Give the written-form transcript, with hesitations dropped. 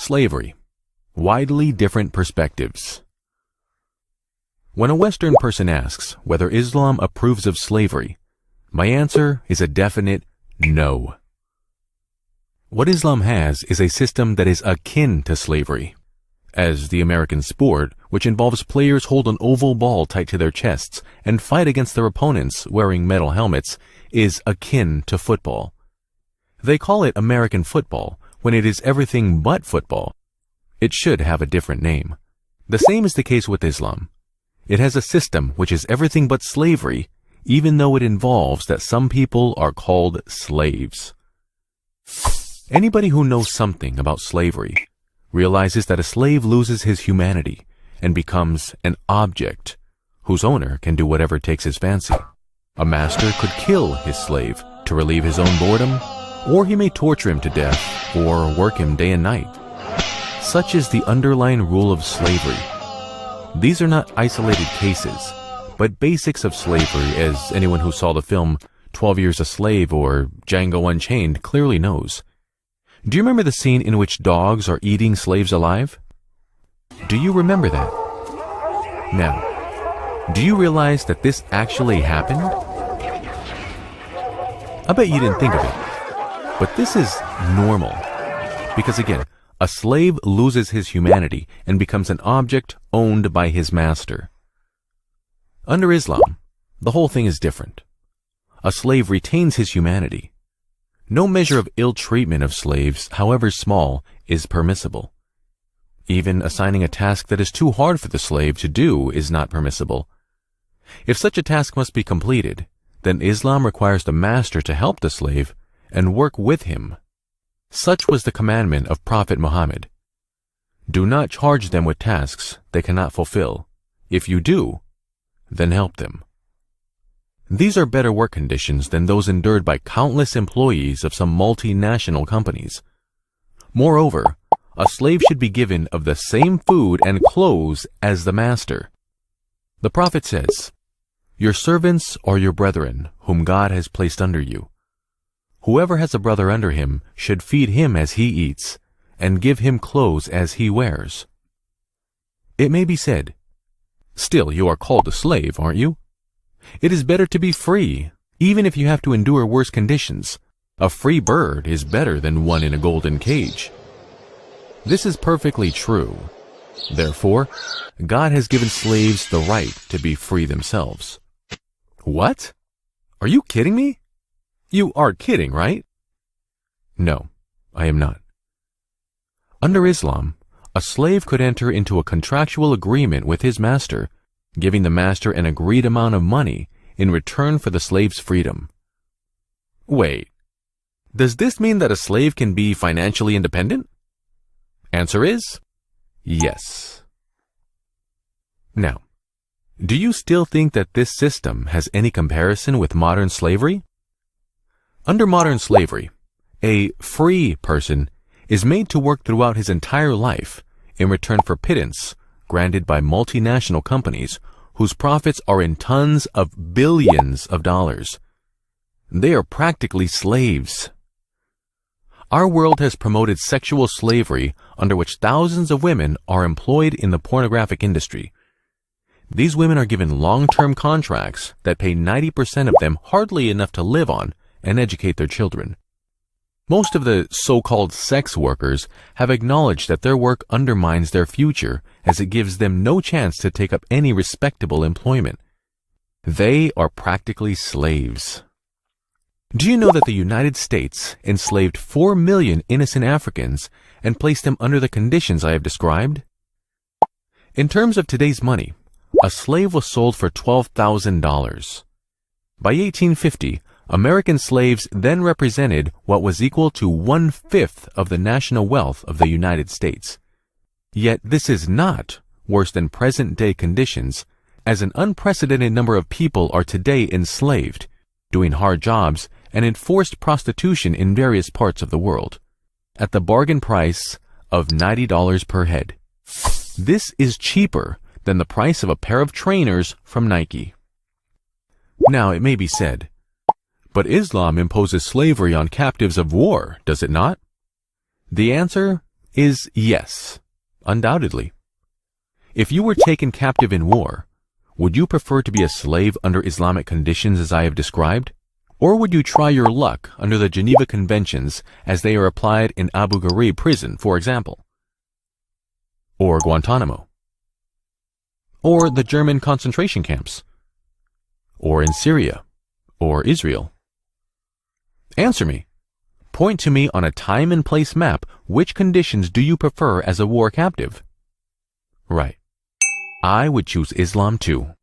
Slavery. Widely different perspectives. When a Western person asks whether Islam approves of slavery, my answer is a definite no. What Islam has is a system that is akin to slavery, as the American sport, which involves players hold an oval ball tight to their chests and fight against their opponents wearing metal helmets, is akin to football. They call it American football when it is everything but football. It should have a different name. The same is the case with Islam. It has a system which is everything but slavery, even though it involves that some people are called slaves. Anybody who knows something about slavery realizes that a slave loses his humanity and becomes an object whose owner can do whatever takes his fancy. A master could kill his slave to relieve his own boredom, or he may torture him to death or work him day and night. Such is the underlying rule of slavery. These are not isolated cases, but basics of slavery, as anyone who saw the film 12 Years a Slave or Django Unchained clearly knows. Do you remember the scene in which dogs are eating slaves alive? Do you remember that? Now, do you realize that this actually happened? I bet you didn't think of it, but this is normal. Because again, a slave loses his humanity and becomes an object owned by his master. Under Islam, the whole thing is different. A slave retains his humanity. No measure of ill treatment of slaves, however small, is permissible. Even assigning a task that is too hard for the slave to do is not permissible. If such a task must be completed, then Islam requires the master to help the slave and work with him. Such was the commandment of Prophet Muhammad. Do not charge them with tasks they cannot fulfill. If you do, then help them. These are better work conditions than those endured by countless employees of some multinational companies. Moreover, a slave should be given of the same food and clothes as the master. The Prophet says, "Your servants are your brethren, whom God has placed under you. Whoever has a brother under him should feed him as he eats, and give him clothes as he wears." It may be said, "Still you are called a slave, aren't you? It is better to be free, even if you have to endure worse conditions. A free bird is better than one in a golden cage." This is perfectly true. Therefore, God has given slaves the right to be free themselves. What? Are you kidding me? You are kidding, right? No, I am not. Under Islam, a slave could enter into a contractual agreement with his master, giving the master an agreed amount of money in return for the slave's freedom. Wait, does this mean that a slave can be financially independent? Answer is yes. Now, do you still think that this system has any comparison with modern slavery? Under modern slavery, a free person is made to work throughout his entire life in return for pittance granted by multinational companies whose profits are in tons of billions of dollars. They are practically slaves. Our world has promoted sexual slavery under which thousands of women are employed in the pornographic industry. These women are given long-term contracts that pay 90% of them hardly enough to live on and educate their children. Most of the so-called sex workers have acknowledged that their work undermines their future as it gives them no chance to take up any respectable employment. They are practically slaves. Do you know that the United States enslaved 4 million innocent Africans and placed them under the conditions I have described? In terms of today's money, a slave was sold for $12,000. By 1850, American slaves then represented what was equal to 1/5 of the national wealth of the United States. Yet this is not worse than present-day conditions, as an unprecedented number of people are today enslaved, doing hard jobs and enforced prostitution in various parts of the world, at the bargain price of $90 per head. This is cheaper than the price of a pair of trainers from Nike. Now, it may be said, but Islam imposes slavery on captives of war, does it not? The answer is yes, undoubtedly. If you were taken captive in war, would you prefer to be a slave under Islamic conditions as I have described? Or would you try your luck under the Geneva Conventions as they are applied in Abu Ghraib prison, for example? Or Guantanamo? Or the German concentration camps? Or in Syria? Or Israel? Answer me. Point to me on a time and place map which conditions do you prefer as a war captive? Right. I would choose Islam too.